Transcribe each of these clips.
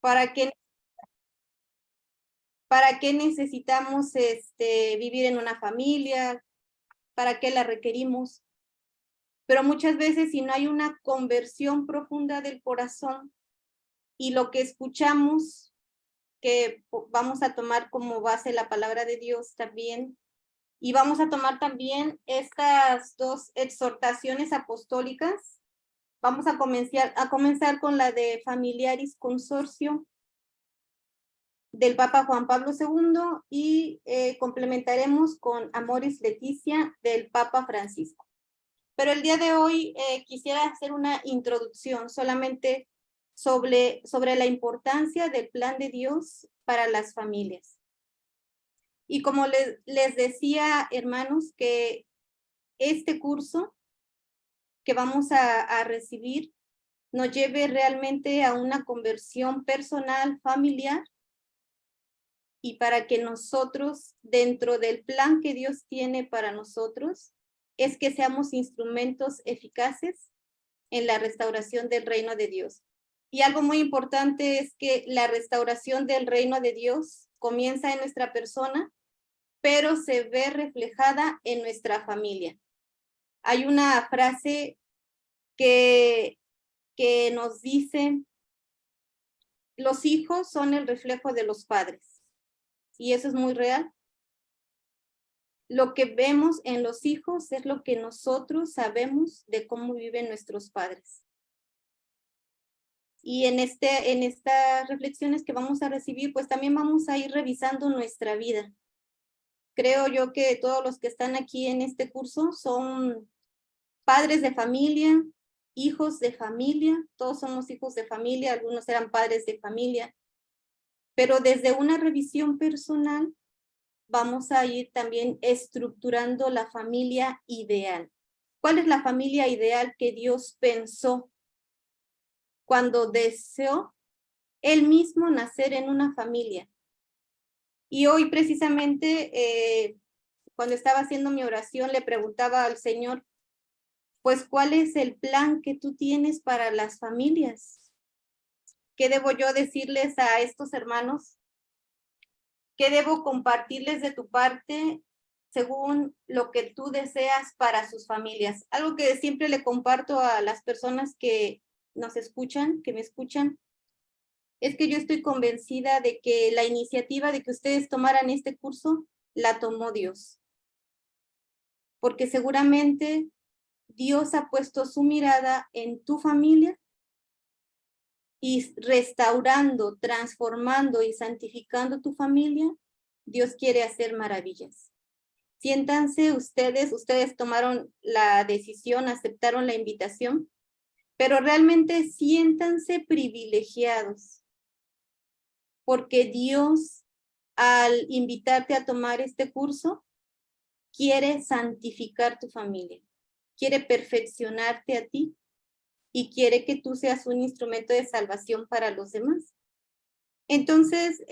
¿Para qué, para qué necesitamos vivir en una familia? ¿Para qué la requerimos? Pero muchas veces si no hay una conversión profunda del corazón y lo que escuchamos, que vamos a tomar como base la palabra de Dios también, y vamos a tomar también estas dos exhortaciones apostólicas. Vamos a comenzar con la de Familiaris Consortio del Papa Juan Pablo II y complementaremos con Amoris Laetitia del Papa Francisco. Pero el día de hoy quisiera hacer una introducción solamente sobre la importancia del plan de Dios para las familias. Y como les decía, hermanos, que este curso que vamos a recibir nos lleve realmente a una conversión personal, familiar, y para que nosotros, dentro del plan que Dios tiene para nosotros, es que seamos instrumentos eficaces en la restauración del reino de Dios. Y algo muy importante es que la restauración del reino de Dios comienza en nuestra persona, pero se ve reflejada en nuestra familia. Hay una frase que nos dice, los hijos son el reflejo de los padres. Y eso es muy real. Lo que vemos en los hijos es lo que nosotros sabemos de cómo viven nuestros padres. Y en estas reflexiones que vamos a recibir, pues también vamos a ir revisando nuestra vida. Creo yo que todos los que están aquí en este curso son padres de familia, hijos de familia, todos somos hijos de familia, algunos eran padres de familia, pero desde una revisión personal vamos a ir también estructurando la familia ideal. ¿Cuál es la familia ideal que Dios pensó cuando deseó Él mismo nacer en una familia? Y hoy precisamente, cuando estaba haciendo mi oración, le preguntaba al Señor, pues, ¿cuál es el plan que tú tienes para las familias? ¿Qué debo yo decirles a estos hermanos? ¿Qué debo compartirles de tu parte según lo que tú deseas para sus familias? Algo que siempre le comparto a las personas que nos escuchan, que me escuchan, es que yo estoy convencida de que la iniciativa de que ustedes tomaran este curso, la tomó Dios. Porque seguramente Dios ha puesto su mirada en tu familia y restaurando, transformando y santificando tu familia, Dios quiere hacer maravillas. Siéntanse ustedes tomaron la decisión, aceptaron la invitación, pero realmente siéntanse privilegiados, porque Dios, al invitarte a tomar este curso, quiere santificar tu familia, quiere perfeccionarte a ti y quiere que tú seas un instrumento de salvación para los demás. Entonces,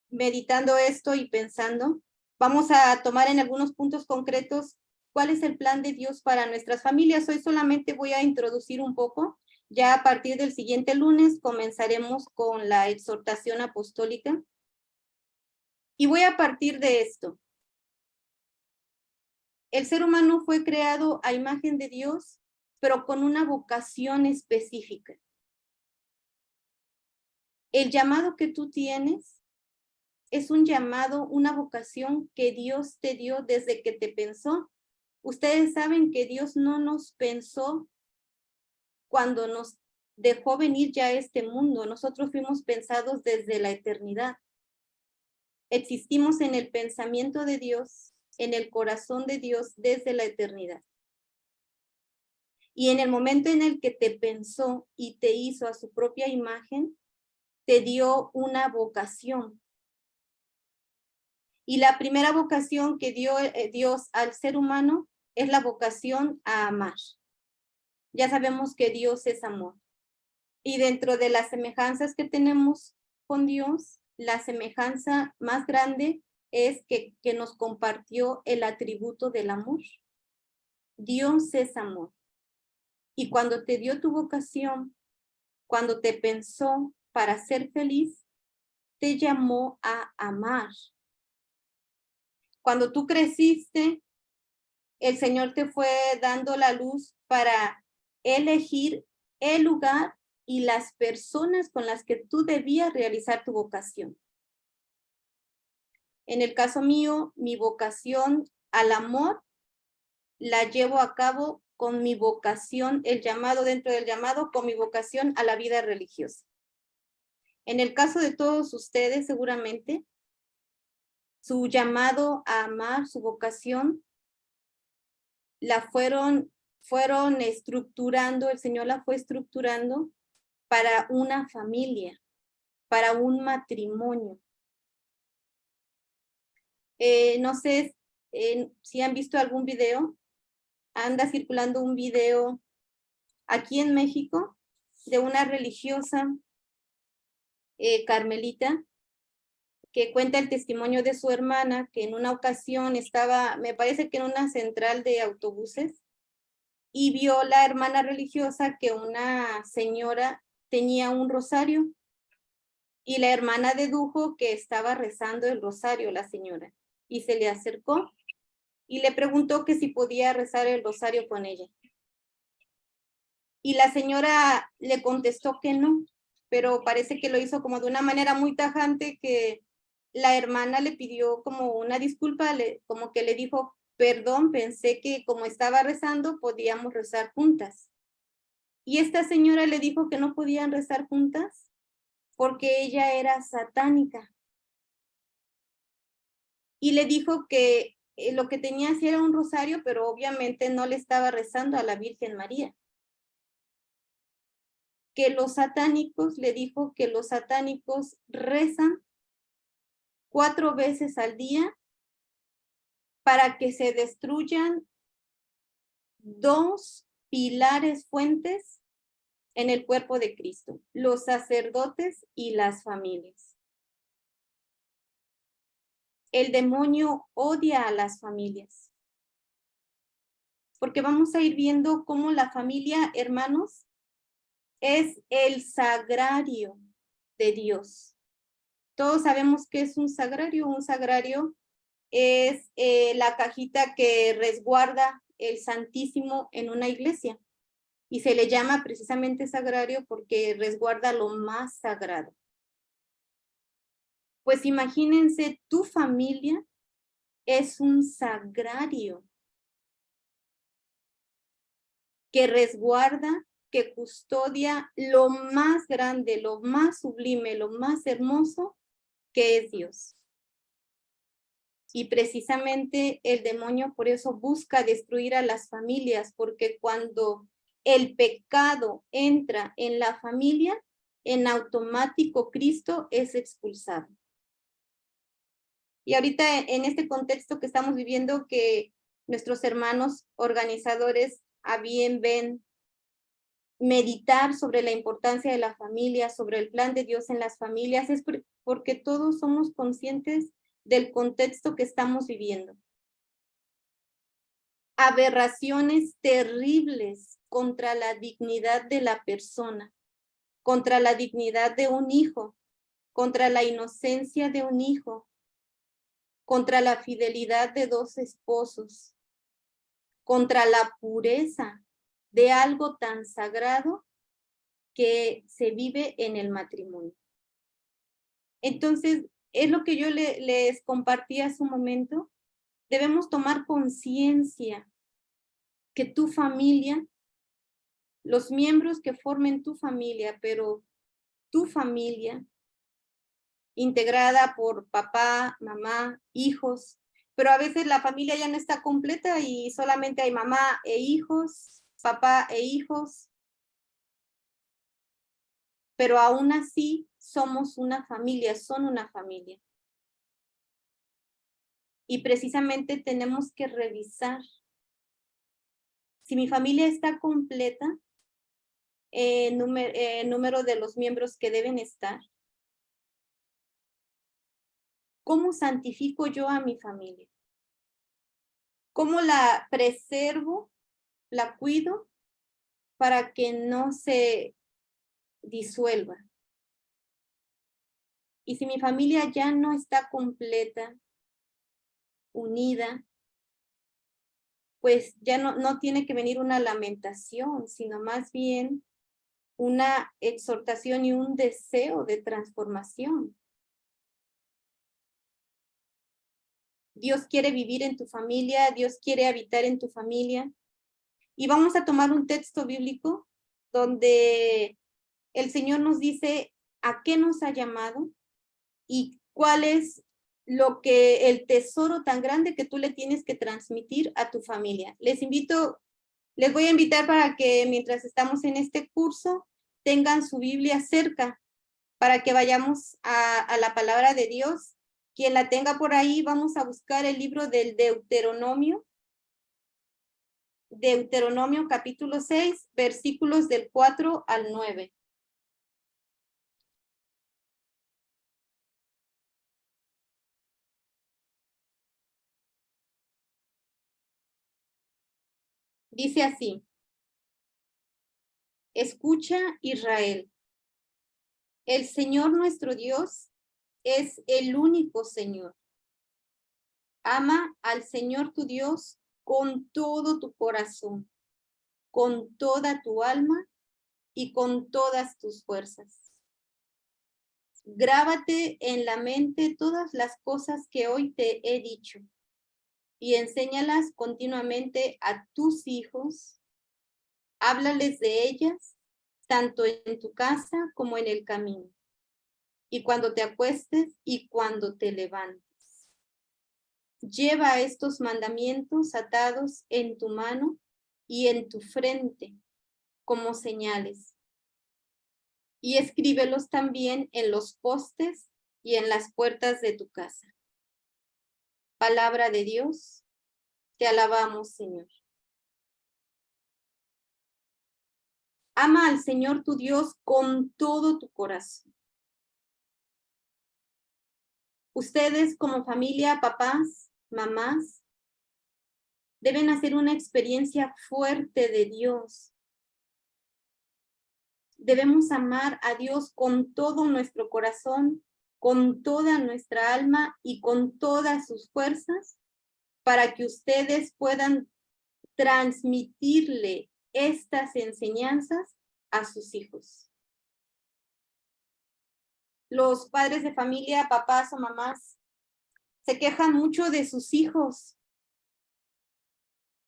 meditando esto y pensando, vamos a tomar en algunos puntos concretos cuál es el plan de Dios para nuestras familias. Hoy solamente voy a introducir un poco. Ya a partir del siguiente lunes comenzaremos con la exhortación apostólica. Y voy a partir de esto. El ser humano fue creado a imagen de Dios, pero con una vocación específica. El llamado que tú tienes es un llamado, una vocación que Dios te dio desde que te pensó. Ustedes saben que Dios no nos pensó cuando nos dejó venir ya a este mundo. Nosotros fuimos pensados desde la eternidad. Existimos en el pensamiento de Dios, en el corazón de Dios desde la eternidad. Y en el momento en el que te pensó y te hizo a su propia imagen, te dio una vocación. Y la primera vocación que dio Dios al ser humano es la vocación a amar. Ya sabemos que Dios es amor. Y dentro de las semejanzas que tenemos con Dios, la semejanza más grande es que nos compartió el atributo del amor. Dios es amor. Y cuando te dio tu vocación, cuando te pensó para ser feliz, te llamó a amar. Cuando tú creciste, el Señor te fue dando la luz para elegir el lugar y las personas con las que tú debías realizar tu vocación. En el caso mío, mi vocación al amor la llevo a cabo con mi vocación, el llamado dentro del llamado, con mi vocación a la vida religiosa. En el caso de todos ustedes, seguramente, su llamado a amar, su vocación, la fueron estructurando, el Señor la fue estructurando para una familia, para un matrimonio. No sé si han visto algún video, anda circulando un video aquí en México de una religiosa carmelita que cuenta el testimonio de su hermana, que en una ocasión estaba, me parece que en una central de autobuses, y vio la hermana religiosa que una señora tenía un rosario, y la hermana dedujo que estaba rezando el rosario la señora, y se le acercó y le preguntó que si podía rezar el rosario con ella. Y la señora le contestó que no, pero parece que lo hizo como de una manera muy tajante, que la hermana le pidió como una disculpa, como que le dijo, perdón, pensé que como estaba rezando podíamos rezar juntas. Y esta señora le dijo que no podían rezar juntas porque ella era satánica. Y le dijo que lo que tenía sí era un rosario, pero obviamente no le estaba rezando a la Virgen María. Que los satánicos, le dijo que los satánicos rezan 4 veces al día para que se destruyan 2 pilares fuentes en el cuerpo de Cristo, los sacerdotes y las familias. El demonio odia a las familias, porque vamos a ir viendo cómo la familia, hermanos, es el sagrario de Dios. Todos sabemos que es un sagrario. Un sagrario es la cajita que resguarda el Santísimo en una iglesia. Y se le llama precisamente sagrario porque resguarda lo más sagrado. Pues imagínense, tu familia es un sagrario que resguarda, que custodia lo más grande, lo más sublime, lo más hermoso que es Dios. Y precisamente el demonio por eso busca destruir a las familias, porque cuando el pecado entra en la familia, en automático Cristo es expulsado. Y ahorita en este contexto que estamos viviendo, que nuestros hermanos organizadores a bien ven meditar sobre la importancia de la familia, sobre el plan de Dios en las familias, es porque todos somos conscientes del contexto que estamos viviendo. Aberraciones terribles contra la dignidad de la persona, contra la dignidad de un hijo, contra la inocencia de un hijo, contra la fidelidad de 2 esposos, contra la pureza de algo tan sagrado que se vive en el matrimonio. Entonces, es lo que yo les compartí hace un momento. Debemos tomar conciencia que tu familia, los miembros que formen tu familia, pero tu familia, integrada por papá, mamá, hijos, pero a veces la familia ya no está completa y solamente hay mamá e hijos, papá e hijos, pero aún así somos una familia, son una familia. Y precisamente tenemos que revisar si mi familia está completa, número de los miembros que deben estar. ¿Cómo santifico yo a mi familia? ¿Cómo la preservo, la cuido para que no se disuelva. Y si mi familia ya no está completa, unida, pues ya no tiene que venir una lamentación, sino más bien una exhortación y un deseo de transformación. Dios quiere vivir en tu familia, Dios quiere habitar en tu familia. Y vamos a tomar un texto bíblico donde el Señor nos dice a qué nos ha llamado y cuál es el tesoro tan grande que tú le tienes que transmitir a tu familia. Les voy a invitar para que mientras estamos en este curso tengan su Biblia cerca para que vayamos a la palabra de Dios. Quien la tenga por ahí, vamos a buscar el libro del Deuteronomio. Deuteronomio capítulo 6, versículos del 4 al 9. Dice así: escucha, Israel, el Señor nuestro Dios es el único Señor. Ama al Señor tu Dios con todo tu corazón, con toda tu alma y con todas tus fuerzas. Grábate en la mente todas las cosas que hoy te he dicho y enséñalas continuamente a tus hijos. Háblales de ellas, tanto en tu casa como en el camino, y cuando te acuestes y cuando te levantes. Lleva estos mandamientos atados en tu mano y en tu frente como señales, y escríbelos también en los postes y en las puertas de tu casa. Palabra de Dios, te alabamos, Señor. Ama al Señor tu Dios con todo tu corazón. Ustedes como familia, papás, mamás, deben hacer una experiencia fuerte de Dios. Debemos amar a Dios con todo nuestro corazón, con toda nuestra alma y con todas sus fuerzas, para que ustedes puedan transmitirle estas enseñanzas a sus hijos. Los padres de familia, papás o mamás, se quejan mucho de sus hijos.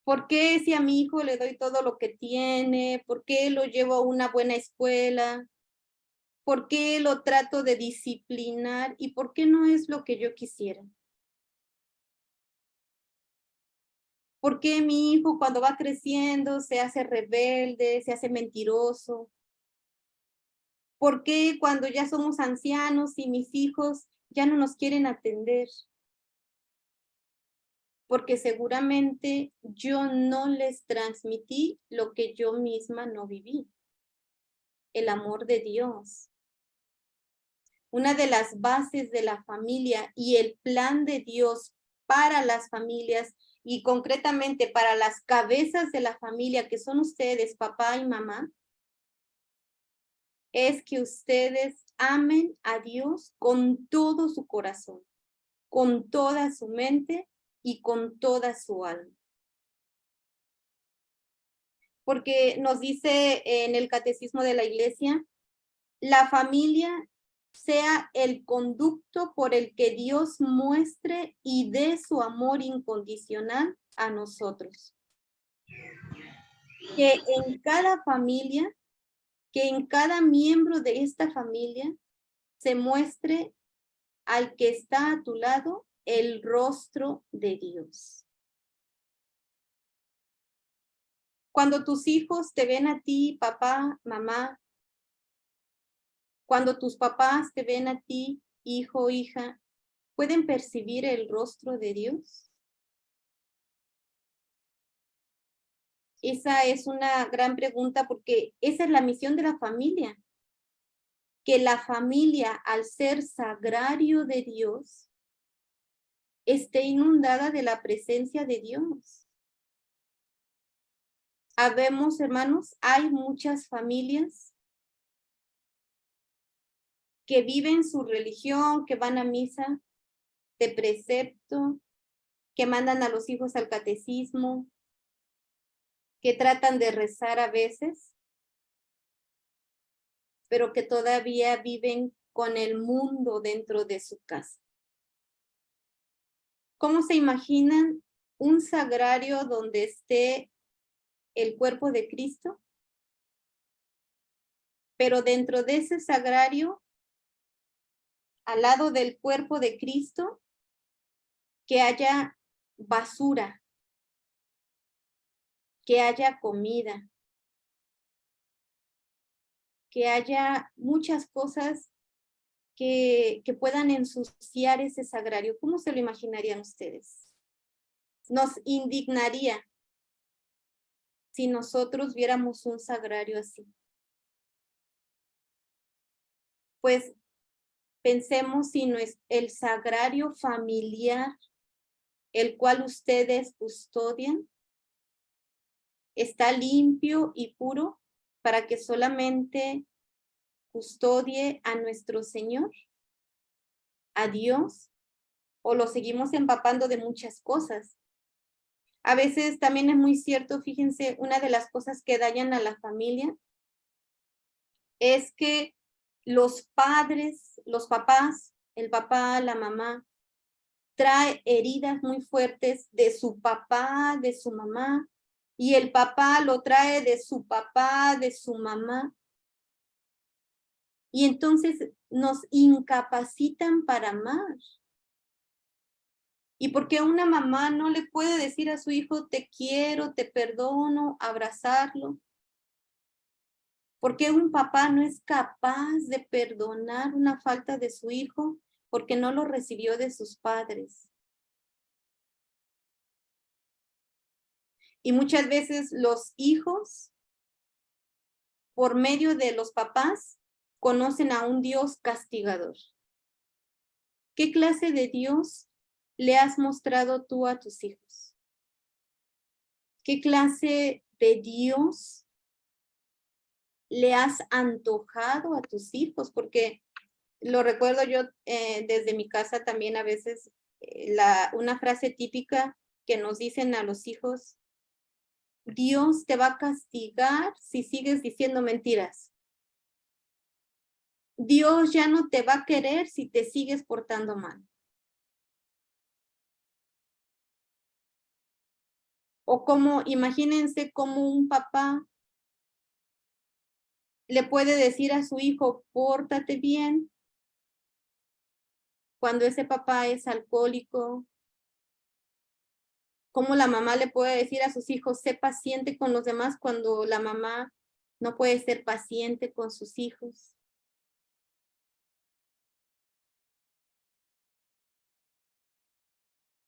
¿Por qué si a mi hijo le doy todo lo que tiene? ¿Por qué lo llevo a una buena escuela? ¿Por qué lo trato de disciplinar? ¿Y por qué no es lo que yo quisiera? ¿Por qué mi hijo cuando va creciendo se hace rebelde, se hace mentiroso? ¿Por qué cuando ya somos ancianos y mis hijos ya no nos quieren atender? Porque seguramente yo no les transmití lo que yo misma no viví, el amor de Dios. Una de las bases de la familia y el plan de Dios para las familias y concretamente para las cabezas de la familia, que son ustedes, papá y mamá, es que ustedes amen a Dios con todo su corazón, con toda su mente y con toda su alma. Porque nos dice en el Catecismo de la Iglesia, la familia sea el conducto por el que Dios muestre y dé su amor incondicional a nosotros. Que en cada familia, que en cada miembro de esta familia se muestre al que está a tu lado el rostro de Dios. Cuando tus hijos te ven a ti, papá, mamá, cuando tus papás te ven a ti, hijo, hija, ¿pueden percibir el rostro de Dios? Esa es una gran pregunta porque esa es la misión de la familia. Que la familia, al ser sagrario de Dios, esté inundada de la presencia de Dios. Habemos, hermanos, hay muchas familias que viven su religión, que van a misa de precepto, que mandan a los hijos al catecismo, que tratan de rezar a veces, pero que todavía viven con el mundo dentro de su casa. ¿Cómo se imaginan un sagrario donde esté el cuerpo de Cristo? Pero dentro de ese sagrario, al lado del cuerpo de Cristo, que haya basura, que haya comida, que haya muchas cosas que puedan ensuciar ese sagrario. ¿Cómo se lo imaginarían ustedes? Nos indignaría si nosotros viéramos un sagrario así. Pues pensemos si no es el sagrario familiar, el cual ustedes custodian, está limpio y puro para que solamente custodie a nuestro Señor, a Dios, o lo seguimos empapando de muchas cosas. A veces también es muy cierto, fíjense, una de las cosas que dañan a la familia es que los padres, los papás, el papá, la mamá, trae heridas muy fuertes de su papá, de su mamá, y el papá lo trae de su papá, de su mamá. Y entonces nos incapacitan para amar. ¿Y por qué una mamá no le puede decir a su hijo, te quiero, te perdono, abrazarlo? ¿Por qué un papá no es capaz de perdonar una falta de su hijo porque no lo recibió de sus padres? Y muchas veces los hijos, por medio de los papás, conocen a un Dios castigador. ¿Qué clase de Dios le has mostrado tú a tus hijos? ¿Qué clase de Dios le has antojado a tus hijos? Porque lo recuerdo yo desde mi casa también a veces, una frase típica que nos dicen a los hijos: Dios te va a castigar si sigues diciendo mentiras. Dios ya no te va a querer si te sigues portando mal. O como, imagínense cómo un papá le puede decir a su hijo, pórtate bien, cuando ese papá es alcohólico. Cómo la mamá le puede decir a sus hijos, sé paciente con los demás, cuando la mamá no puede ser paciente con sus hijos.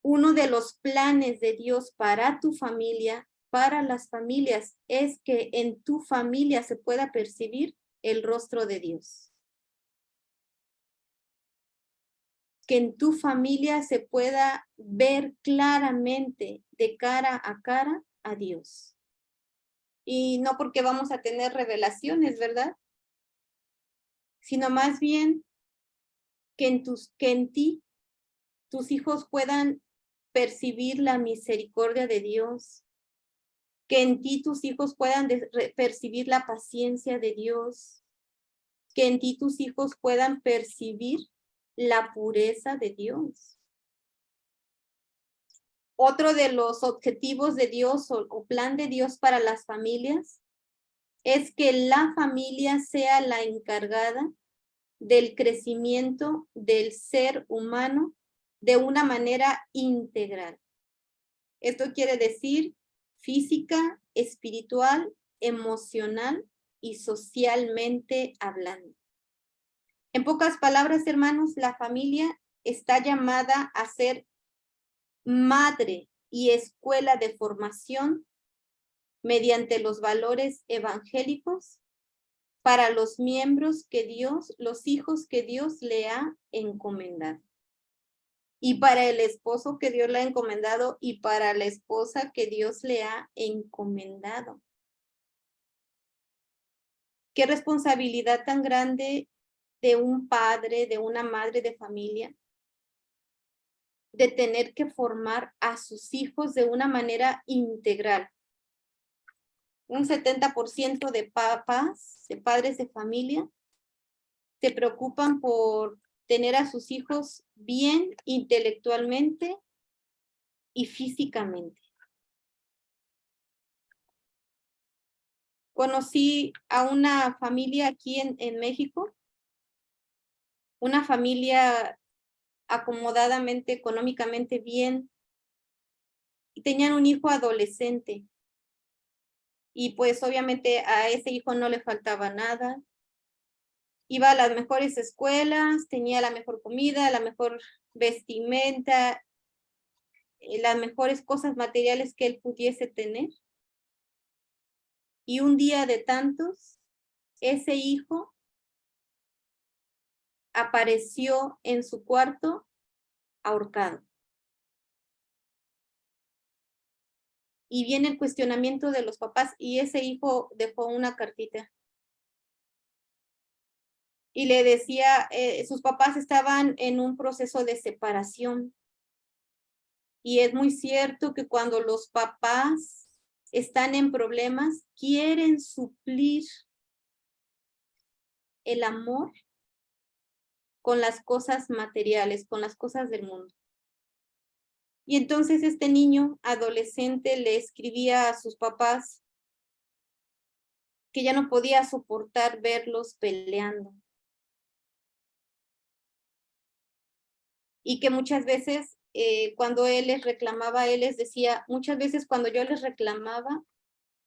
Uno de los planes de Dios para tu familia, para las familias, es que en tu familia se pueda percibir el rostro de Dios. Que en tu familia se pueda ver claramente de cara a Dios. Y no porque vamos a tener revelaciones, ¿verdad? Sino más bien que en ti tus hijos puedan percibir la misericordia de Dios, que en ti tus hijos puedan percibir la paciencia de Dios, que en ti tus hijos puedan percibir la pureza de Dios. Otro de los objetivos de Dios o plan de Dios para las familias es que la familia sea la encargada del crecimiento del ser humano de una manera integral. Esto quiere decir física, espiritual, emocional y socialmente hablando. En pocas palabras, hermanos, la familia está llamada a ser madre y escuela de formación mediante los valores evangélicos para los miembros que Dios, los hijos que Dios le ha encomendado. Y para el esposo que Dios le ha encomendado y para la esposa que Dios le ha encomendado. Qué responsabilidad tan grande de un padre, de una madre de familia, de tener que formar a sus hijos de una manera integral. Un 70% de papás, de padres de familia, se preocupan por tener a sus hijos bien intelectualmente y físicamente. Conocí a una familia aquí en México, una familia acomodadamente, económicamente bien, y tenían un hijo adolescente. Y pues obviamente a ese hijo no le faltaba nada. Iba a las mejores escuelas, tenía la mejor comida, la mejor vestimenta, las mejores cosas materiales que él pudiese tener. Y un día de tantos, ese hijo apareció en su cuarto ahorcado. Y viene el cuestionamiento de los papás y ese hijo dejó una cartita. Y le decía, sus papás estaban en un proceso de separación. Y es muy cierto que cuando los papás están en problemas, quieren suplir el amor con las cosas materiales, con las cosas del mundo. Y entonces este niño adolescente le escribía a sus papás que ya no podía soportar verlos peleando. Y que muchas veces cuando él les reclamaba, él les decía, muchas veces cuando yo les reclamaba,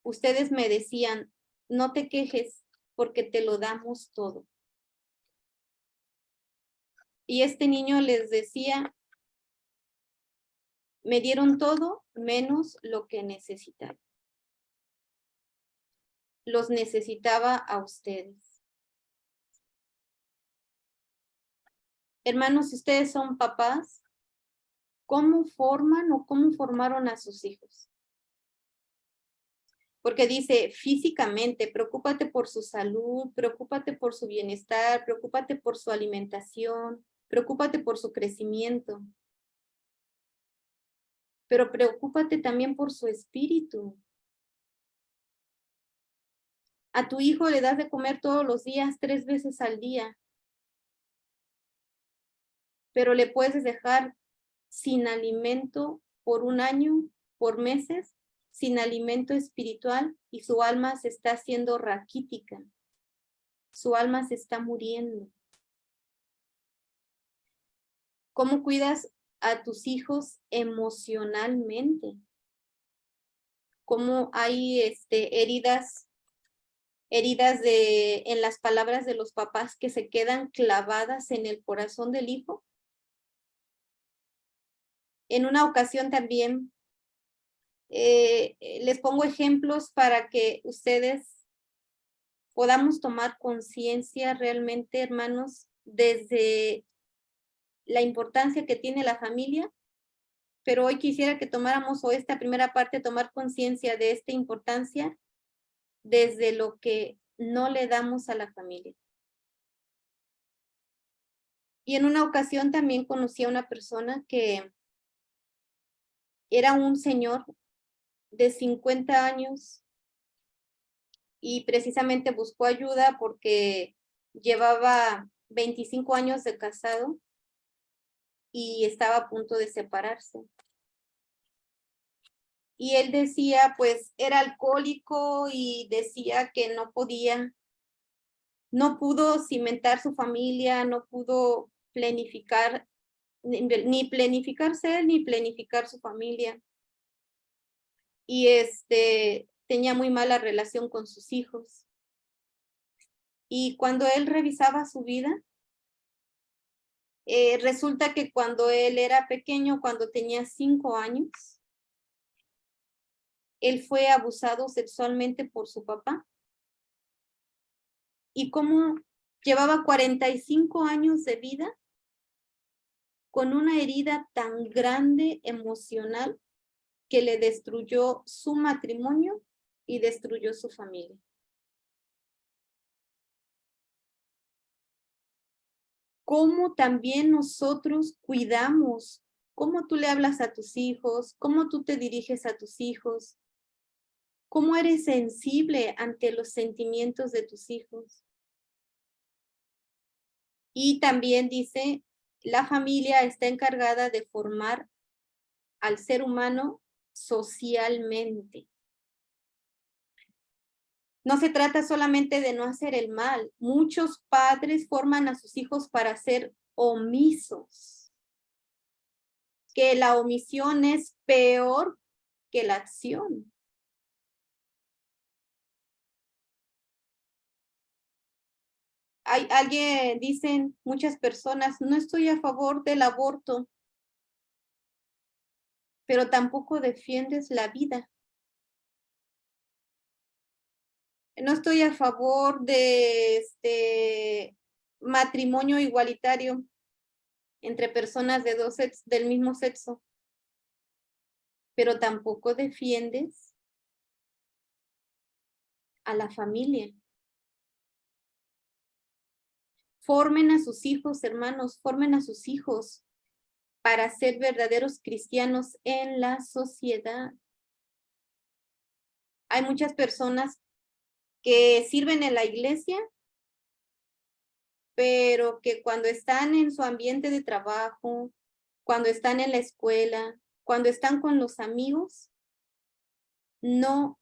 ustedes me decían, no te quejes porque te lo damos todo. Y este niño les decía, me dieron todo menos lo que necesitaba. Los necesitaba a ustedes. Hermanos, si ustedes son papás, ¿cómo forman o cómo formaron a sus hijos? Porque dice físicamente, preocúpate por su salud, preocúpate por su bienestar, preocúpate por su alimentación, preocúpate por su crecimiento. Pero preocúpate también por su espíritu. A tu hijo le das de comer todos los días, 3 veces al día, pero le puedes dejar sin alimento por un año, por meses, sin alimento espiritual y su alma se está haciendo raquítica. Su alma se está muriendo. ¿Cómo cuidas a tus hijos emocionalmente? ¿Cómo hay heridas en las palabras de los papás que se quedan clavadas en el corazón del hijo? En una ocasión también les pongo ejemplos para que ustedes podamos tomar conciencia realmente, hermanos, desde la importancia que tiene la familia, pero hoy quisiera que tomáramos, o esta primera parte, tomar conciencia de esta importancia desde lo que no le damos a la familia. Y en una ocasión también conocí a una persona que era un señor de 50 años y precisamente buscó ayuda porque llevaba 25 años de casado y estaba a punto de separarse. Y él decía, pues era alcohólico y decía que no podía, no pudo cimentar su familia, no pudo planificar, ni planificarse él, ni planificar su familia. Y tenía muy mala relación con sus hijos. Y cuando él revisaba su vida, resulta que cuando él era pequeño, cuando tenía 5 años, él fue abusado sexualmente por su papá. Y como llevaba 45 años de vida con una herida tan grande emocional que le destruyó su matrimonio y destruyó su familia. cómo también nosotros cuidamos, cómo tú le hablas a tus hijos, cómo tú te diriges a tus hijos, cómo eres sensible ante los sentimientos de tus hijos. Y también dice, la familia está encargada de formar al ser humano socialmente. No se trata solamente de no hacer el mal. Muchos padres forman a sus hijos para ser omisos. Que la omisión es peor que la acción. Alguien, dicen muchas personas, no estoy a favor del aborto, pero tampoco defiendes la vida. No estoy a favor de matrimonio igualitario entre personas de del mismo sexo, pero tampoco defiendes a la familia. Formen a sus hijos, hermanos, formen a sus hijos para ser verdaderos cristianos en la sociedad. Hay muchas personas que sirven en la iglesia, pero que cuando están en su ambiente de trabajo, cuando están en la escuela, cuando están con los amigos, no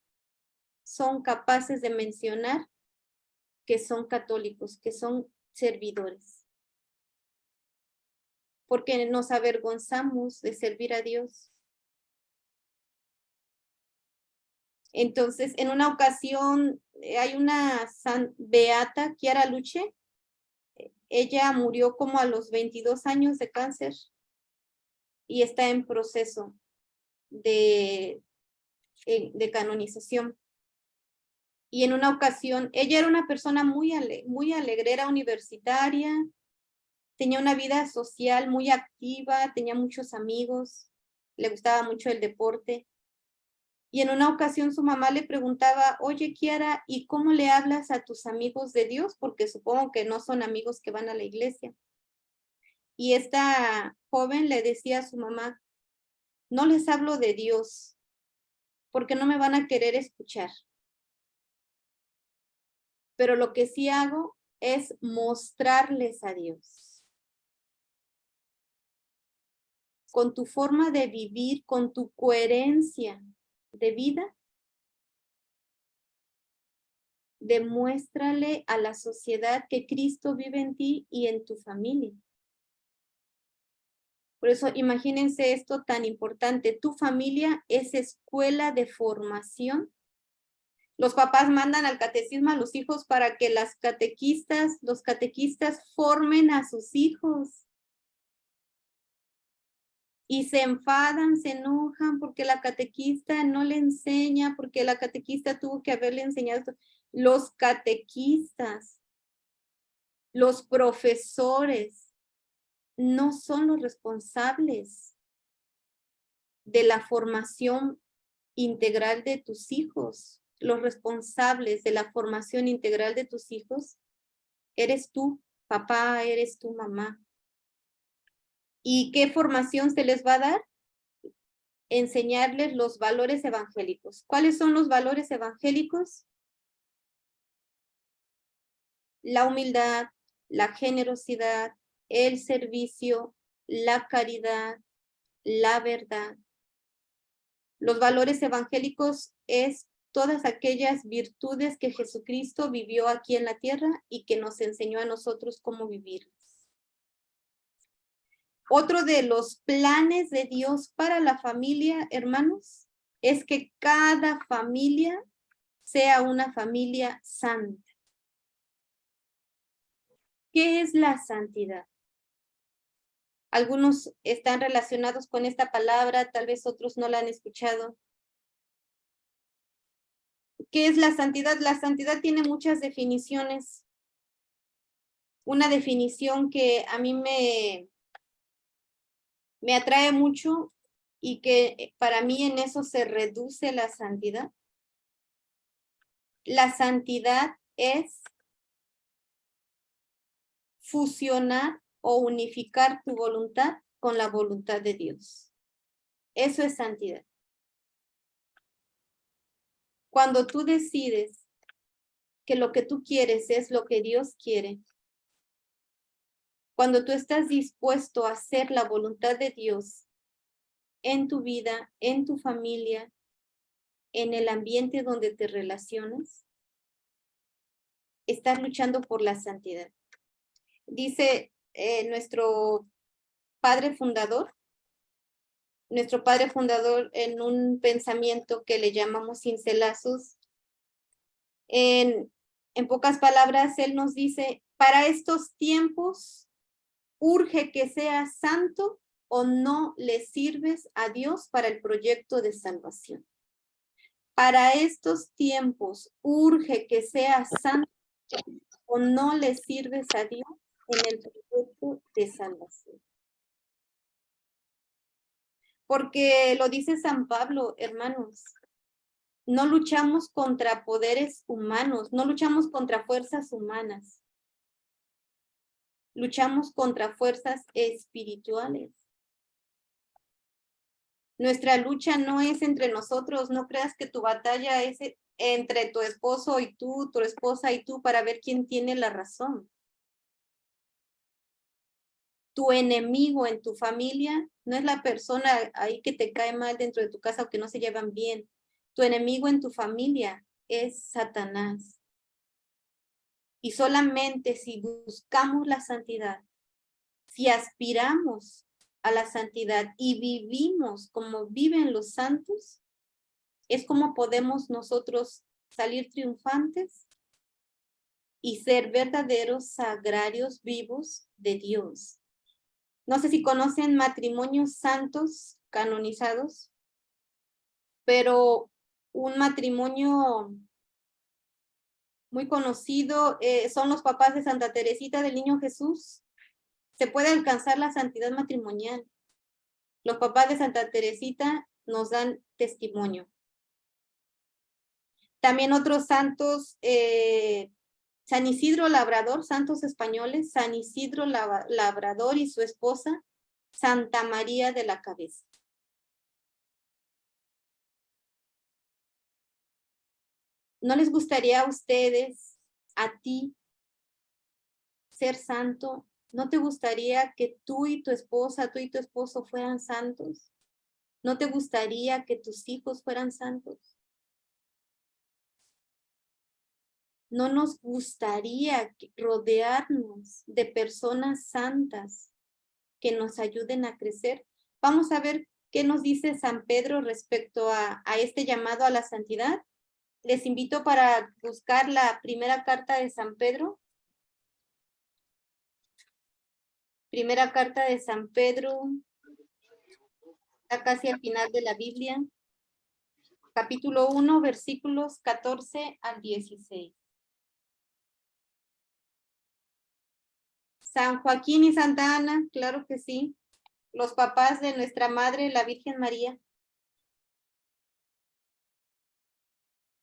son capaces de mencionar que son católicos, que son servidores. Porque nos avergonzamos de servir a Dios. Entonces, en una ocasión, hay una beata, Chiara Luce, ella murió como a los 22 años de cáncer y está en proceso de canonización. Y en una ocasión, ella era una persona muy alegrera universitaria, tenía una vida social muy activa, tenía muchos amigos, le gustaba mucho el deporte. Y en una ocasión su mamá le preguntaba, oye, Chiara, ¿y cómo le hablas a tus amigos de Dios? Porque supongo que no son amigos que van a la iglesia. Y esta joven le decía a su mamá, no les hablo de Dios, porque no me van a querer escuchar. Pero lo que sí hago es mostrarles a Dios. Con tu forma de vivir, con tu coherencia de vida, demuéstrale a la sociedad que Cristo vive en ti y en tu familia. Por eso, imagínense esto tan importante. Tu familia es escuela de formación. Los papás mandan al catecismo a los hijos para que los catequistas formen a sus hijos. Y se enfadan, se enojan porque la catequista no le enseña, porque la catequista tuvo que haberle enseñado esto. Los catequistas, los profesores, no son los responsables de la formación integral de tus hijos. Los responsables de la formación integral de tus hijos eres tú, papá, eres tu mamá. ¿Y qué formación se les va a dar? Enseñarles los valores evangélicos. ¿Cuáles son los valores evangélicos? La humildad, la generosidad, el servicio, la caridad, la verdad. Los valores evangélicos es todas aquellas virtudes que Jesucristo vivió aquí en la tierra y que nos enseñó a nosotros cómo vivirlas. Otro de los planes de Dios para la familia, hermanos, es que cada familia sea una familia santa. ¿Qué es la santidad? Algunos están relacionados con esta palabra, tal vez otros no la han escuchado. ¿Qué es la santidad? La santidad tiene muchas definiciones. Una definición que a mí me atrae mucho y que para mí en eso se reduce la santidad. La santidad es fusionar o unificar tu voluntad con la voluntad de Dios. Eso es santidad. Cuando tú decides que lo que tú quieres es lo que Dios quiere, cuando tú estás dispuesto a hacer la voluntad de Dios en tu vida, en tu familia, en el ambiente donde te relacionas, estás luchando por la santidad. Dice nuestro padre fundador en un pensamiento que le llamamos cincelazos, en pocas palabras, él nos dice, para estos tiempos urge que seas santo o no le sirves a Dios para el proyecto de salvación. Para estos tiempos urge que seas santo o no le sirves a Dios en el proyecto de salvación. Porque lo dice San Pablo, hermanos, no luchamos contra poderes humanos, no luchamos contra fuerzas humanas, luchamos contra fuerzas espirituales. Nuestra lucha no es entre nosotros, no creas que tu batalla es entre tu esposo y tú, tu esposa y tú, para ver quién tiene la razón. Tu enemigo en tu familia no es la persona ahí que te cae mal dentro de tu casa o que no se llevan bien. Tu enemigo en tu familia es Satanás. Y solamente si buscamos la santidad, si aspiramos a la santidad y vivimos como viven los santos, es como podemos nosotros salir triunfantes y ser verdaderos sagrarios vivos de Dios. No sé si conocen matrimonios santos canonizados, pero un matrimonio muy conocido son los papás de Santa Teresita del Niño Jesús. Se puede alcanzar la santidad matrimonial. Los papás de Santa Teresita nos dan testimonio. También otros santos, San Isidro Labrador, santos españoles, San Isidro Labrador y su esposa, Santa María de la Cabeza. ¿No les gustaría a ustedes, a ti, ser santo? ¿No te gustaría que tú y tu esposa, tú y tu esposo fueran santos? ¿No te gustaría que tus hijos fueran santos? ¿No nos gustaría rodearnos de personas santas que nos ayuden a crecer? Vamos a ver qué nos dice San Pedro respecto a este llamado a la santidad. Les invito para buscar la primera carta de San Pedro. Primera carta de San Pedro, está casi al final de la Biblia. Capítulo 1, versículos 14 al 16. San Joaquín y Santa Ana, claro que sí. Los papás de nuestra madre, la Virgen María.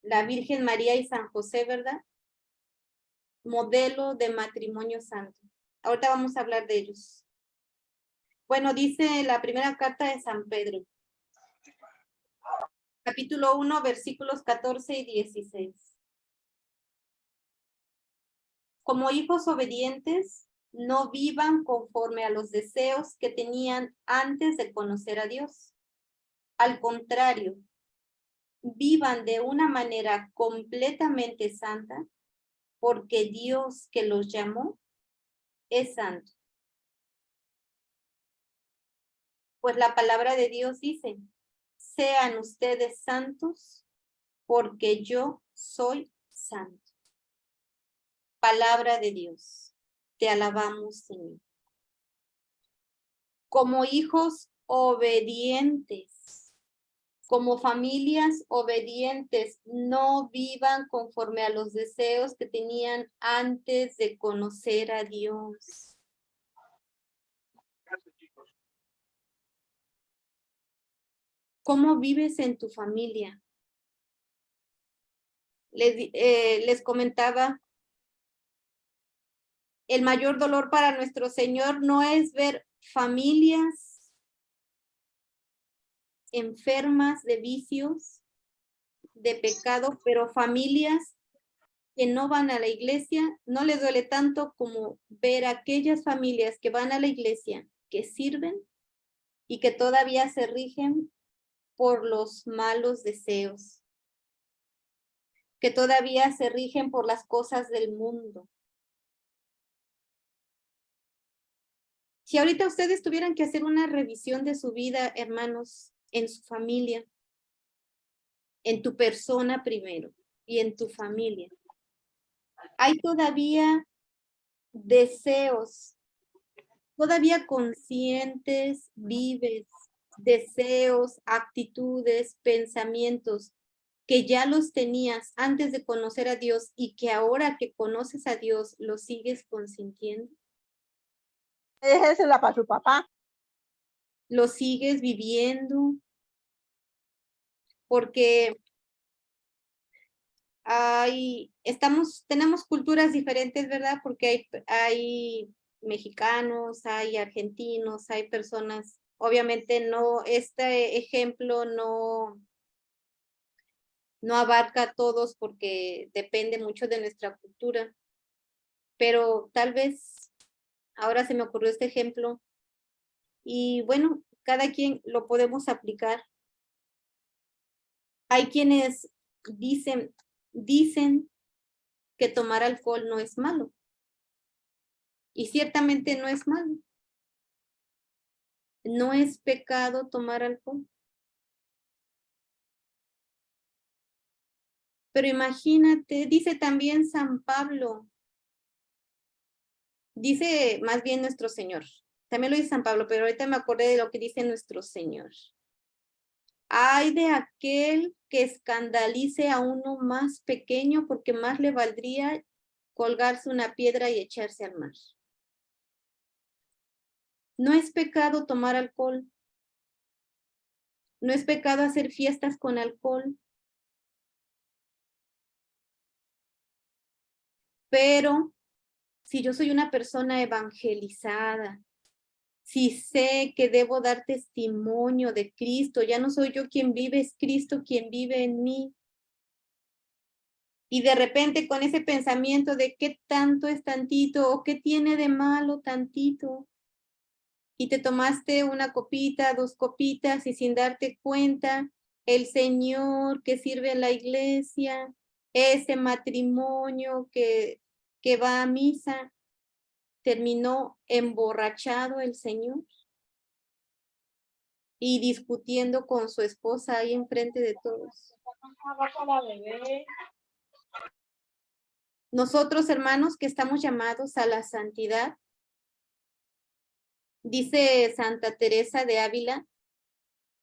La Virgen María y San José, ¿verdad? Modelo de matrimonio santo. Ahorita vamos a hablar de ellos. Bueno, dice la primera carta de San Pedro. Capítulo 1, versículos 14 y 16. Como hijos obedientes, no vivan conforme a los deseos que tenían antes de conocer a Dios. Al contrario, vivan de una manera completamente santa, porque Dios que los llamó es santo. Pues la palabra de Dios dice, sean ustedes santos, porque yo soy santo. Palabra de Dios. Te alabamos, Señor. Como hijos obedientes, como familias obedientes, no vivan conforme a los deseos que tenían antes de conocer a Dios. ¿Cómo vives en tu familia? Les comentaba El mayor dolor para nuestro Señor no es ver familias enfermas de vicios, de pecado, pero familias que no van a la iglesia, no les duele tanto como ver aquellas familias que van a la iglesia, que sirven y que todavía se rigen por los malos deseos, que todavía se rigen por las cosas del mundo. Si ahorita ustedes tuvieran que hacer una revisión de su vida, hermanos, en su familia, en tu persona primero y en tu familia, hay todavía deseos, todavía conscientes, vives, deseos, actitudes, pensamientos que ya los tenías antes de conocer a Dios y que ahora que conoces a Dios los sigues consintiendo, Déjesela para su papá. los sigues viviendo, porque tenemos culturas diferentes, ¿verdad? Porque hay mexicanos, hay argentinos, hay personas, obviamente no, este ejemplo no abarca a todos porque depende mucho de nuestra cultura, pero tal vez ahora se me ocurrió este ejemplo y bueno, cada quien lo podemos aplicar. Hay quienes dicen que tomar alcohol no es malo. Y ciertamente no es malo. No es pecado tomar alcohol. Pero imagínate, dice también San Pablo, dice más bien nuestro Señor. También lo dice San Pablo, pero ahorita me acordé de lo que dice nuestro Señor. Ay de aquel que escandalice a uno más pequeño, porque más le valdría colgarse una piedra y echarse al mar. No es pecado tomar alcohol. No es pecado hacer fiestas con alcohol. Pero si yo soy una persona evangelizada, si sé que debo dar testimonio de Cristo, ya no soy yo quien vive, es Cristo quien vive en mí. Y de repente con ese pensamiento de qué tanto es tantito o qué tiene de malo tantito, y te tomaste una copita, 2 copitas y sin darte cuenta, el Señor que sirve en la iglesia, ese matrimonio que va a misa, terminó emborrachado el Señor y discutiendo con su esposa ahí enfrente de todos. Nosotros, hermanos, que estamos llamados a la santidad, dice Santa Teresa de Ávila,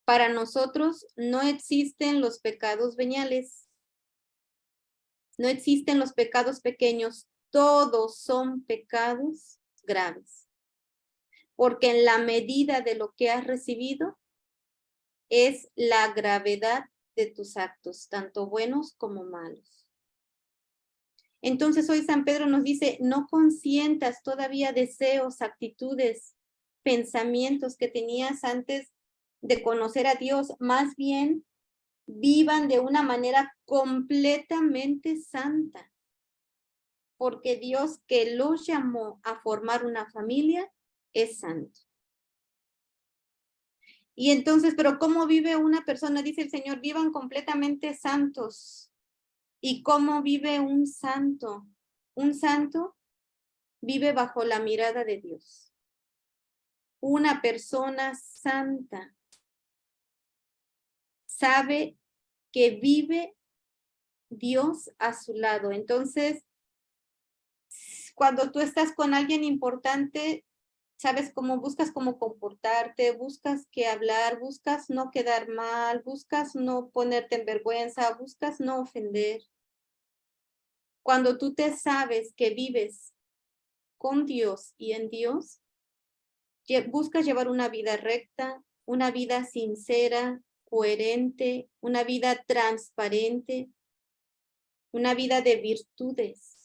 para nosotros no existen los pecados veniales, no existen los pecados pequeños, todos son pecados graves, porque en la medida de lo que has recibido es la gravedad de tus actos, tanto buenos como malos. Entonces hoy San Pedro nos dice, no consientas todavía deseos, actitudes, pensamientos que tenías antes de conocer a Dios, más bien vivan de una manera completamente santa, porque Dios que los llamó a formar una familia es santo. Y entonces, pero ¿cómo vive una persona? Dice el Señor, vivan completamente santos. ¿Y cómo vive un santo? Un santo vive bajo la mirada de Dios. Una persona santa sabe que vive Dios a su lado. Entonces, cuando tú estás con alguien importante, sabes cómo buscas cómo comportarte, buscas qué hablar, buscas no quedar mal, buscas no ponerte en vergüenza, buscas no ofender. Cuando tú te sabes que vives con Dios y en Dios, buscas llevar una vida recta, una vida sincera, coherente, una vida transparente, una vida de virtudes.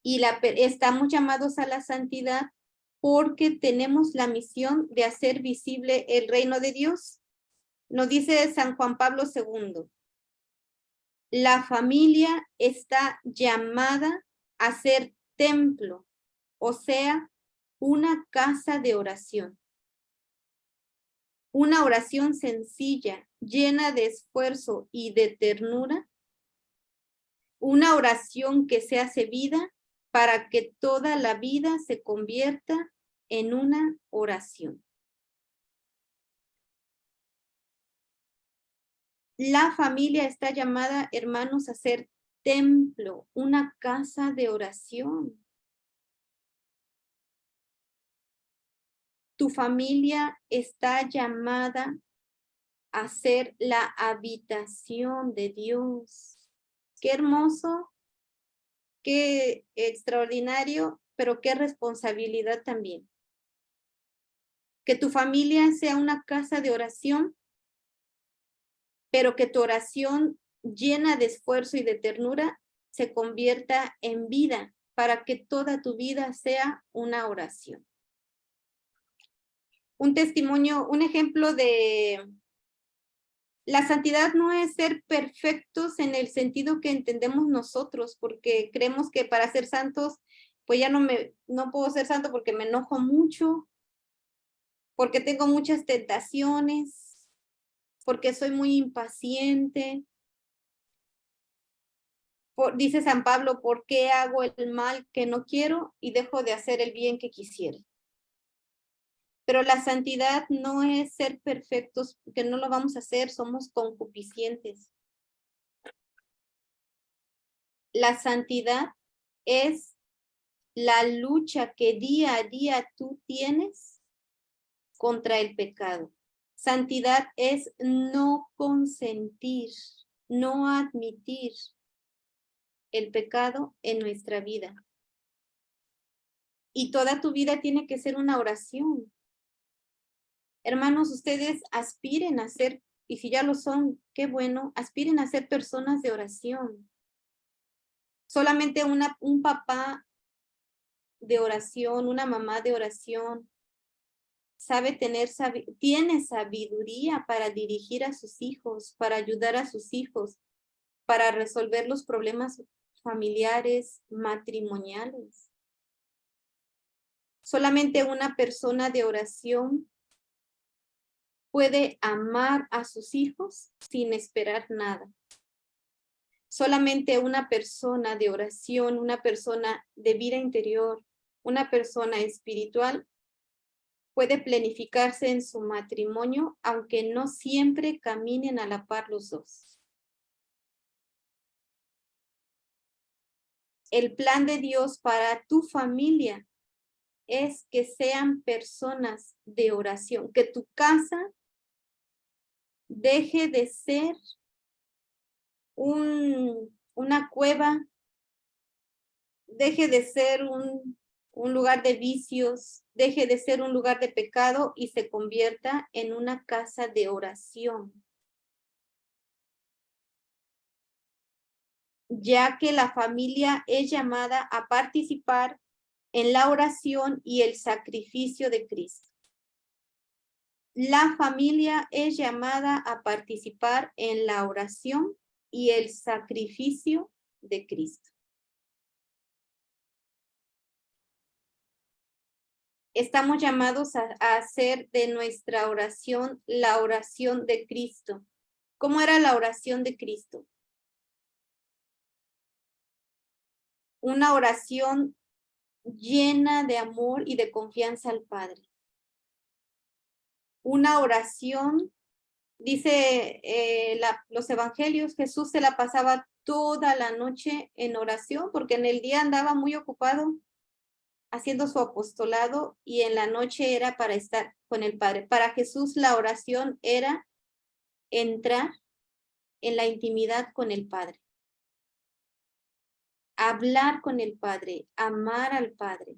y estamos llamados a la santidad porque tenemos la misión de hacer visible el reino de Dios. Nos dice San Juan Pablo II, la familia está llamada a ser templo, o sea, una casa de oración. Una oración sencilla, llena de esfuerzo y de ternura. Una oración que se hace vida para que toda la vida se convierta en una oración. La familia está llamada, hermanos, a ser templo, una casa de oración. Tu familia está llamada a ser la habitación de Dios. Qué hermoso, qué extraordinario, pero qué responsabilidad también. Que tu familia sea una casa de oración, pero que tu oración llena de esfuerzo y de ternura se convierta en vida para que toda tu vida sea una oración. Un testimonio, un ejemplo de la santidad no es ser perfectos en el sentido que entendemos nosotros, porque creemos que para ser santos, pues ya no puedo ser santo porque me enojo mucho, porque tengo muchas tentaciones, porque soy muy impaciente. Dice San Pablo, ¿por qué hago el mal que no quiero y dejo de hacer el bien que quisiera? Pero la santidad no es ser perfectos, que no lo vamos a hacer, somos concupiscientes. La santidad es la lucha que día a día tú tienes contra el pecado. Santidad es no consentir, no admitir el pecado en nuestra vida. Y toda tu vida tiene que ser una oración. Hermanos, ustedes aspiren a ser, y si ya lo son, qué bueno, aspiren a ser personas de oración. Solamente un papá de oración, una mamá de oración, tiene sabiduría para dirigir a sus hijos, para ayudar a sus hijos, para resolver los problemas familiares, matrimoniales. Solamente una persona de oración puede amar a sus hijos sin esperar nada. Solamente una persona de oración, una persona de vida interior, una persona espiritual puede planificarse en su matrimonio, aunque no siempre caminen a la par los dos. El plan de Dios para tu familia es que sean personas de oración, que tu casa deje de ser una cueva, deje de ser un lugar de vicios, deje de ser un lugar de pecado y se convierta en una casa de oración. Ya que la familia es llamada a participar en la oración y el sacrificio de Cristo. La familia es llamada a participar en la oración y el sacrificio de Cristo. Estamos llamados a hacer de nuestra oración la oración de Cristo. ¿Cómo era la oración de Cristo? Una oración llena de amor y de confianza al Padre. Una oración, dice los evangelios, Jesús se la pasaba toda la noche en oración porque en el día andaba muy ocupado haciendo su apostolado y en la noche era para estar con el Padre. Para Jesús la oración era entrar en la intimidad con el Padre. Hablar con el Padre, amar al Padre.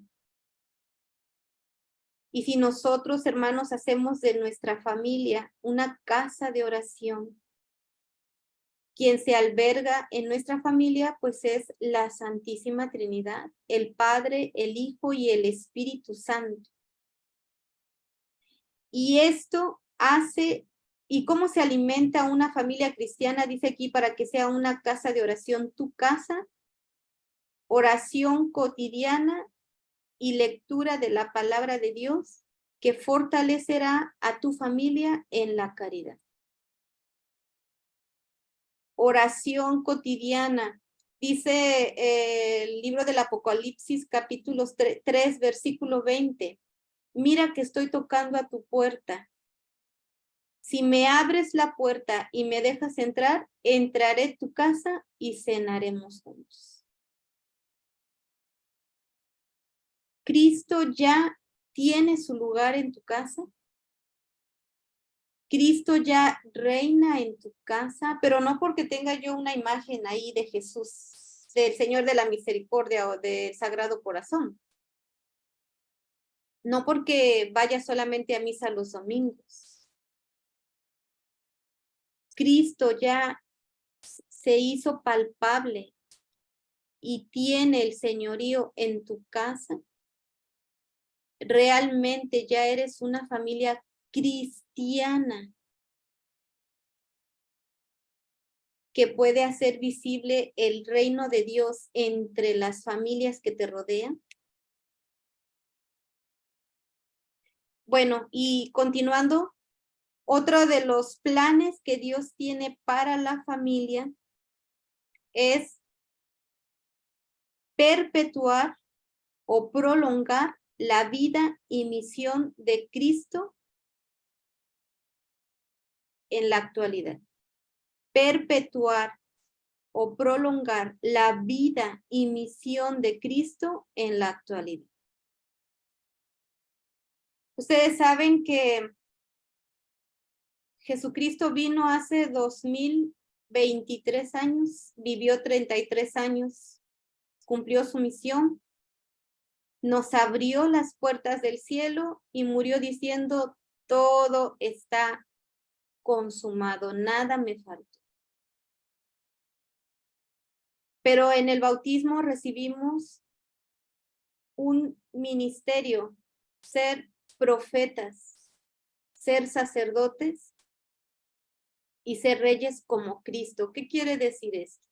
Y si nosotros, hermanos, hacemos de nuestra familia una casa de oración, Quien se alberga en nuestra familia, pues es la Santísima Trinidad, el Padre, el Hijo y el Espíritu Santo. Y esto hace, ¿y cómo se alimenta una familia cristiana? Dice aquí, para que sea una casa de oración, tu casa, oración cotidiana y lectura de la palabra de Dios, que fortalecerá a tu familia en la caridad. Oración cotidiana. Dice el libro del Apocalipsis, capítulo 3, versículo 20. Mira que estoy tocando a tu puerta. Si me abres la puerta y me dejas entrar, entraré a tu casa y cenaremos juntos. Cristo ya tiene su lugar en tu casa. Cristo ya reina en tu casa, pero no porque tenga yo una imagen ahí de Jesús, del Señor de la Misericordia o del Sagrado Corazón. No porque vaya solamente a misa los domingos. Cristo ya se hizo palpable y tiene el señorío en tu casa. Realmente ya eres una familia cristiana que puede hacer visible el reino de Dios entre las familias que te rodean. Bueno, y continuando, otro de los planes que Dios tiene para la familia es perpetuar o prolongar la vida y misión de Cristo en la actualidad. Perpetuar o prolongar la vida y misión de Cristo en la actualidad. Ustedes saben que Jesucristo vino hace 2023 años, vivió 33 años, cumplió su misión, nos abrió las puertas del cielo y murió diciendo, todo está consumado, nada me falta. Pero en el bautismo recibimos un ministerio, ser profetas, ser sacerdotes y ser reyes como Cristo. ¿Qué quiere decir esto?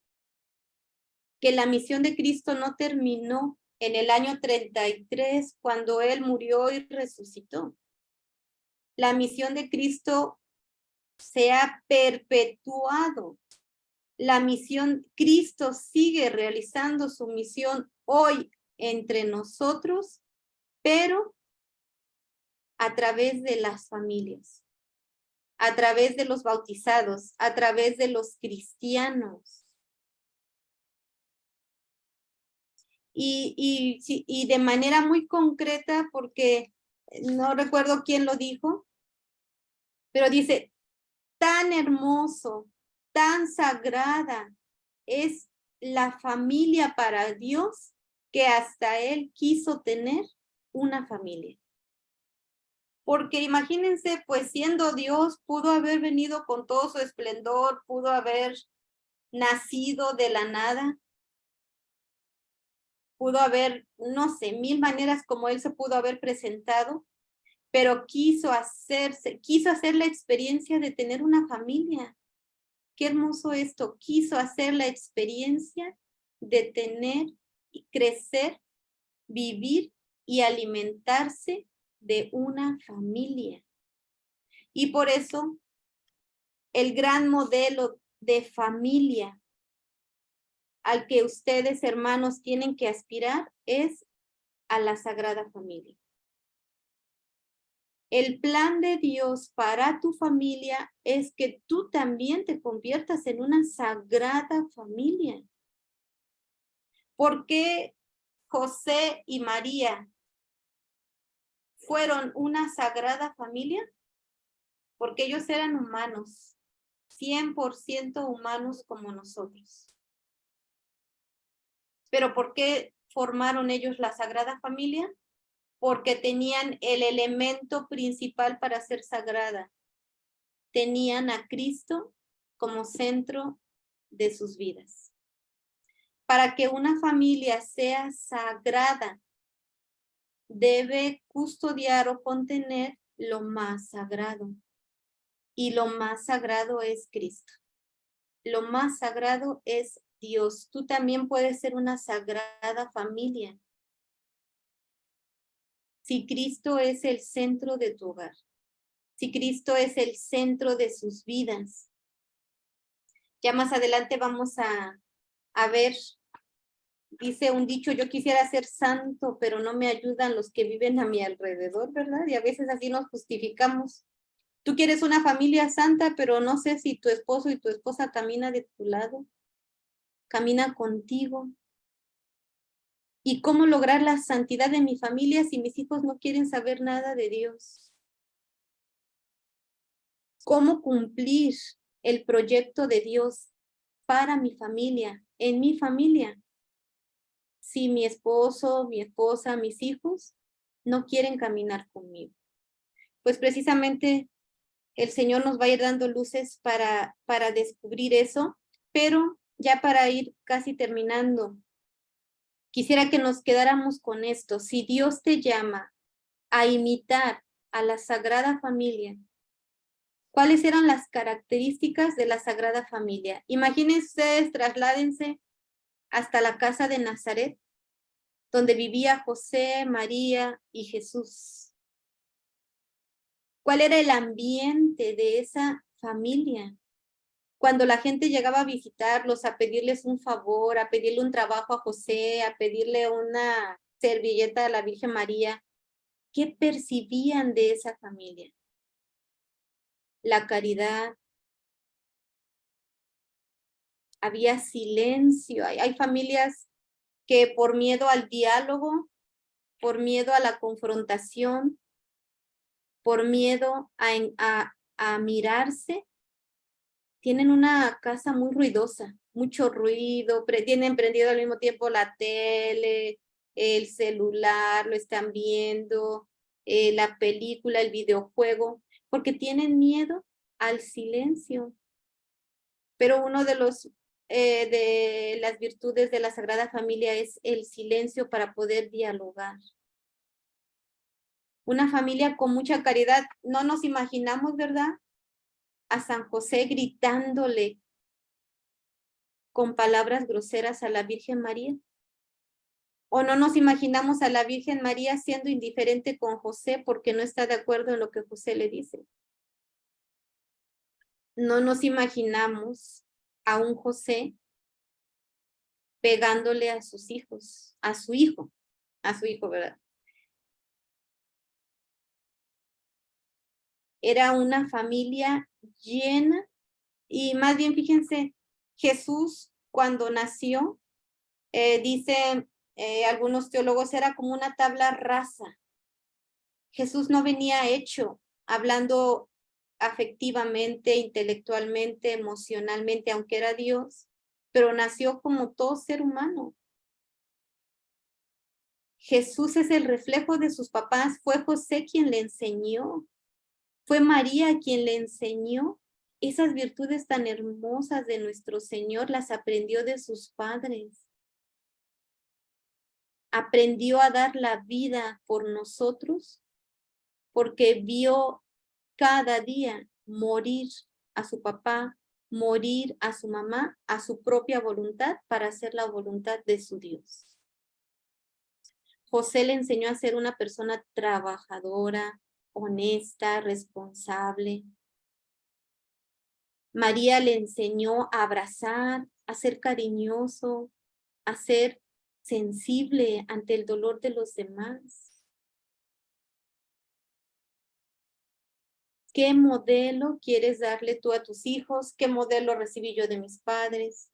Que la misión de Cristo no terminó en el año 33 cuando Él murió y resucitó. La misión de Cristo se ha perpetuado. La misión, Cristo sigue realizando su misión hoy entre nosotros, pero a través de las familias, a través de los bautizados, a través de los cristianos. Y de manera muy concreta, porque no recuerdo quién lo dijo, pero dice, tan hermoso, tan sagrada es la familia para Dios que hasta Él quiso tener una familia. Porque imagínense, pues siendo Dios, pudo haber venido con todo su esplendor, pudo haber nacido de la nada, pudo haber, no sé, mil maneras como Él se pudo haber presentado, pero quiso hacer la experiencia de tener una familia. Qué hermoso esto, quiso hacer la experiencia de tener y crecer, vivir y alimentarse de una familia. Y por eso el gran modelo de familia al que ustedes, hermanos, tienen que aspirar es a la Sagrada Familia. El plan de Dios para tu familia es que tú también te conviertas en una sagrada familia. ¿Por qué José y María fueron una sagrada familia? Porque ellos eran humanos, 100% humanos como nosotros. ¿Pero por qué formaron ellos la Sagrada Familia? Porque tenían el elemento principal para ser sagrada. Tenían a Cristo como centro de sus vidas. Para que una familia sea sagrada, debe custodiar o contener lo más sagrado. Y lo más sagrado es Cristo. Lo más sagrado es Dios. Tú también puedes ser una sagrada familia. Si Cristo es el centro de tu hogar. Si Cristo es el centro de sus vidas. Ya más adelante vamos a ver, dice un dicho, yo quisiera ser santo, pero no me ayudan los que viven a mi alrededor, ¿verdad? Y a veces así nos justificamos. Tú quieres una familia santa, pero no sé si tu esposo y tu esposa caminan de tu lado, camina contigo. ¿Y cómo lograr la santidad de mi familia si mis hijos no quieren saber nada de Dios? ¿Cómo cumplir el proyecto de Dios para mi familia, en mi familia? Si mi esposo, mi esposa, mis hijos no quieren caminar conmigo. Pues precisamente el Señor nos va a ir dando luces para descubrir eso, pero ya para ir casi terminando, quisiera que nos quedáramos con esto. Si Dios te llama a imitar a la Sagrada Familia, ¿cuáles eran las características de la Sagrada Familia? Imagínense ustedes, trasládense hasta la casa de Nazaret, donde vivía José, María y Jesús. ¿Cuál era el ambiente de esa familia? Cuando la gente llegaba a visitarlos, a pedirles un favor, a pedirle un trabajo a José, a pedirle una servilleta a la Virgen María, ¿qué percibían de esa familia? La caridad. Había silencio. Hay familias que por miedo al diálogo, por miedo a la confrontación, por miedo a mirarse, tienen una casa muy ruidosa, mucho ruido, tienen prendido al mismo tiempo la tele, el celular, lo están viendo, la película, el videojuego, porque tienen miedo al silencio. Pero uno de las virtudes de la Sagrada Familia es el silencio para poder dialogar. Una familia con mucha caridad, no nos imaginamos, ¿verdad? A San José gritándole con palabras groseras a la Virgen María. O no nos imaginamos a la Virgen María siendo indiferente con José porque no está de acuerdo en lo que José le dice. No nos imaginamos a un José pegándole a sus hijos, a su hijo, ¿verdad? Era una familia llena y más bien, fíjense, Jesús cuando nació, dicen algunos teólogos, era como una tabla rasa. Jesús no venía hecho, hablando afectivamente, intelectualmente, emocionalmente, aunque era Dios, pero nació como todo ser humano. Jesús es el reflejo de sus papás, fue José quien le enseñó, fue María quien le enseñó. Esas virtudes tan hermosas de nuestro Señor las aprendió de sus padres. Aprendió a dar la vida por nosotros porque vio cada día morir a su papá, morir a su mamá, a su propia voluntad para hacer la voluntad de su Dios. José le enseñó a ser una persona trabajadora, honesta, responsable. María le enseñó a abrazar, a ser cariñoso, a ser sensible ante el dolor de los demás. ¿Qué modelo quieres darle tú a tus hijos? ¿Qué modelo recibí yo de mis padres?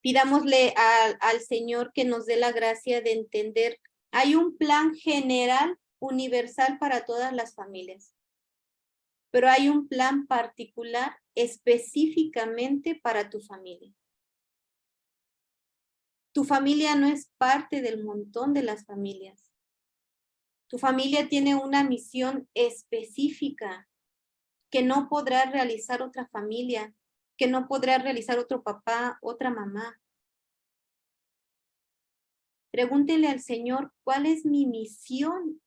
Pidámosle al Señor que nos dé la gracia de entender. Hay un plan general, universal para todas las familias, pero hay un plan particular específicamente para tu familia. Tu familia no es parte del montón de las familias. Tu familia tiene una misión específica que no podrá realizar otra familia, que no podrá realizar otro papá, otra mamá. Pregúntele al Señor, ¿cuál es mi misión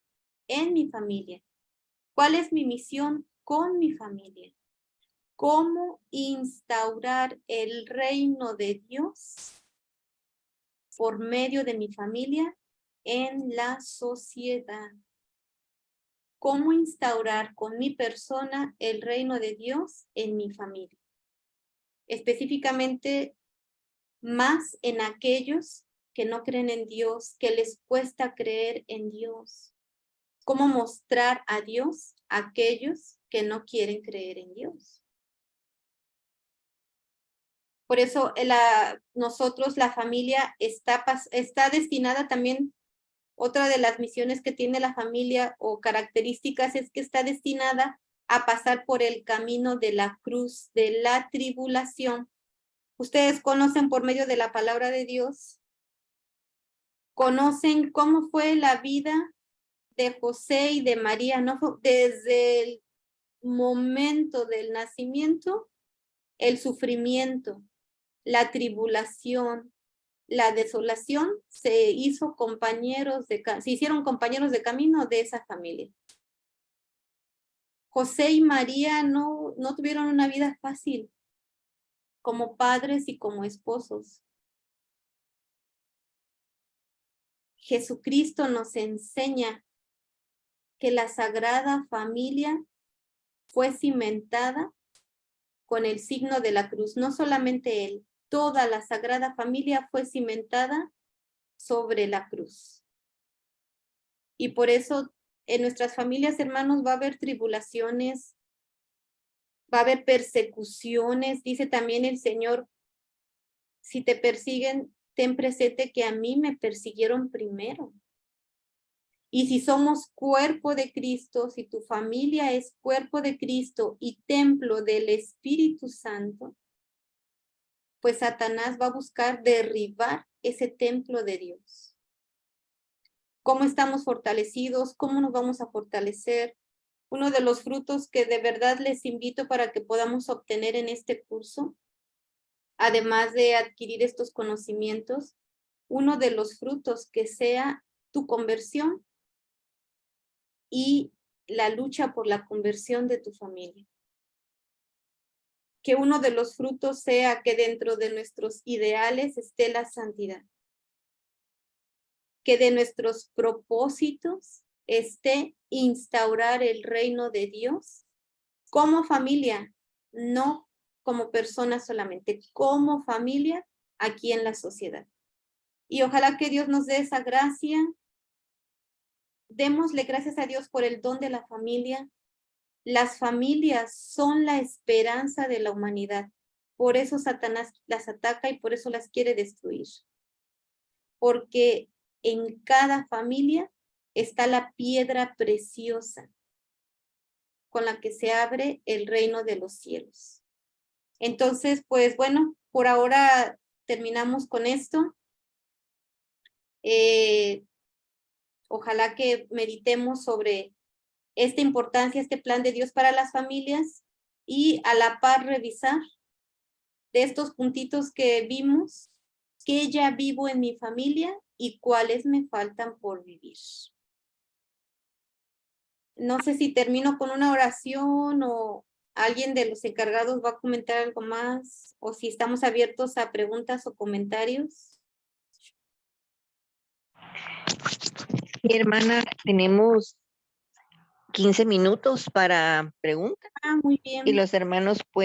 en mi familia? ¿Cuál es mi misión con mi familia? ¿Cómo instaurar el reino de Dios por medio de mi familia en la sociedad? ¿Cómo instaurar con mi persona el reino de Dios en mi familia? Específicamente, más en aquellos que no creen en Dios, que les cuesta creer en Dios. ¿Cómo mostrar a Dios a aquellos que no quieren creer en Dios? Por eso nosotros, la familia, está destinada también, otra de las misiones que tiene la familia o características es que está destinada a pasar por el camino de la cruz, de la tribulación. Ustedes conocen por medio de la palabra de Dios, conocen cómo fue la vida de José y de María, ¿no? Desde el momento del nacimiento, el sufrimiento, la tribulación, la desolación, se hicieron compañeros de camino de esa familia. José y María no tuvieron una vida fácil como padres y como esposos. Jesucristo nos enseña que la Sagrada Familia fue cimentada con el signo de la cruz. No solamente él, toda la Sagrada Familia fue cimentada sobre la cruz. Y por eso en nuestras familias, hermanos, va a haber tribulaciones, va a haber persecuciones. Dice también el Señor, si te persiguen, ten presente que a mí me persiguieron primero. Y si somos cuerpo de Cristo, si tu familia es cuerpo de Cristo y templo del Espíritu Santo, pues Satanás va a buscar derribar ese templo de Dios. ¿Cómo estamos fortalecidos? ¿Cómo nos vamos a fortalecer? Uno de los frutos que de verdad les invito para que podamos obtener en este curso, además de adquirir estos conocimientos, uno de los frutos que sea tu conversión y la lucha por la conversión de tu familia. Que uno de los frutos sea que dentro de nuestros ideales esté la santidad. Que de nuestros propósitos esté instaurar el reino de Dios como familia, no como personas solamente, como familia aquí en la sociedad. Y ojalá que Dios nos dé esa gracia. Démosle gracias a Dios por el don de la familia. Las familias son la esperanza de la humanidad. Por eso Satanás las ataca y por eso las quiere destruir. Porque en cada familia está la piedra preciosa con la que se abre el reino de los cielos. Entonces, pues bueno, por ahora terminamos con esto. Ojalá que meditemos sobre esta importancia, este plan de Dios para las familias y a la par revisar de estos puntitos que vimos, qué ya vivo en mi familia y cuáles me faltan por vivir. No sé si termino con una oración o alguien de los encargados va a comentar algo más o si estamos abiertos a preguntas o comentarios. Mi hermana, tenemos 15 minutos para preguntas. Muy bien. Y los hermanos pueden